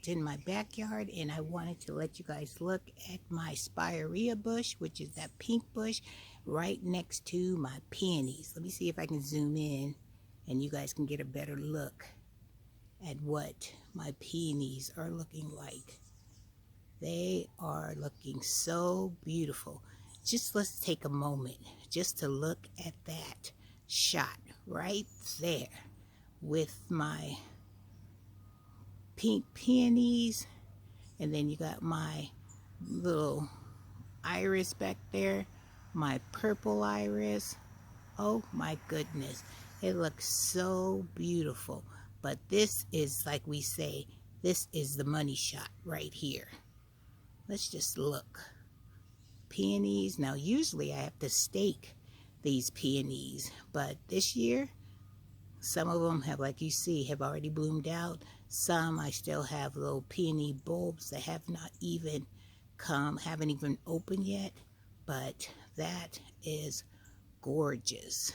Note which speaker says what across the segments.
Speaker 1: out in my backyard, and I wanted to let you guys look at my spirea bush, which is that pink bush right next to my peonies. Let me see if I can zoom in and you guys can get a better look at what my peonies are looking like. They are looking so beautiful. Just let's take a moment just to look at that shot right there with my pink peonies, and then you got my little iris back there, my purple iris. Oh my goodness, it looks so beautiful. But this is, like we say, this is the money shot right here. Let's just look. Peonies. Now usually I have to stake these peonies, but this year some of them have, like you see, have already bloomed out. Some I still have little peony bulbs that have not even haven't even opened yet, but that is gorgeous.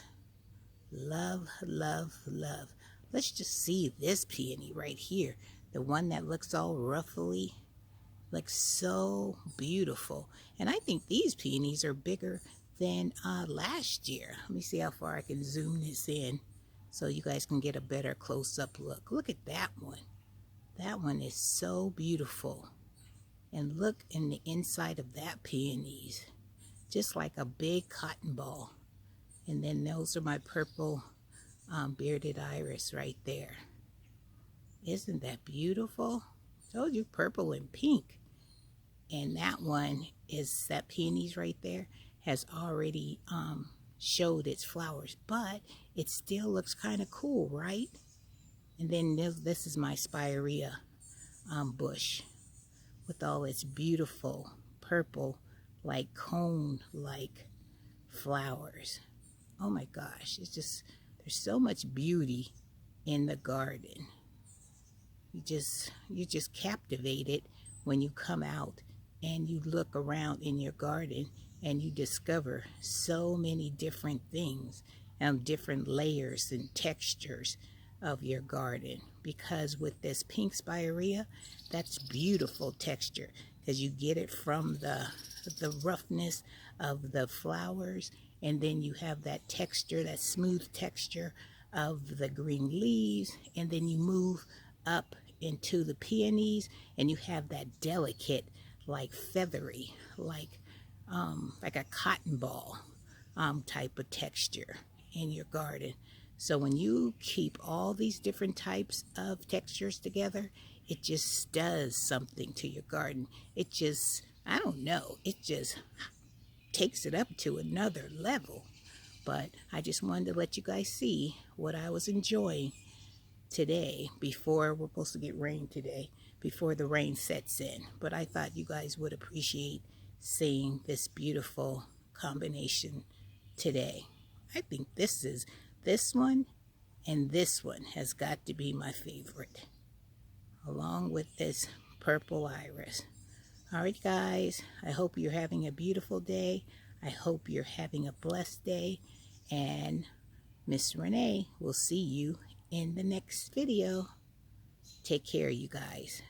Speaker 1: Love, love, love. Let's just see this peony right here. The one that looks all ruffly. Looks so beautiful. And I think these peonies are bigger than last year. Let me see how far I can zoom this in so you guys can get a better close-up look. Look at that one. That one is so beautiful. And look in the inside of that peonies. Just like a big cotton ball. And then those are my purple bearded iris right there. Isn't that beautiful? Told you, purple and pink. And that one is, that peonies right there has already showed its flowers, but it still looks kind of cool, right? And then this is my spirea bush with all its beautiful purple, like cone like flowers. Oh my gosh, it's just, there's so much beauty in the garden. You just captivated when you come out and you look around in your garden and you discover so many different things and different layers and textures of your garden. Because with this pink spirea, that's beautiful texture, because you get it from the roughness of the flowers, and then you have that texture, that smooth texture of the green leaves, and then you move up into the peonies and you have that delicate, like feathery, like a cotton ball type of texture in your garden. So when you keep all these different types of textures together, it just does something to your garden. It just, I don't know, it just takes it up to another level. But I just wanted to let you guys see what I was enjoying today, before we're supposed to get rain today, before the rain sets in. But I thought you guys would appreciate seeing this beautiful combination today. I think this one and this one has got to be my favorite, along with this purple iris. Alright guys, I hope you're having a beautiful day. I hope you're having a blessed day, and Miss Renee will see you in the next video. Take care, you guys.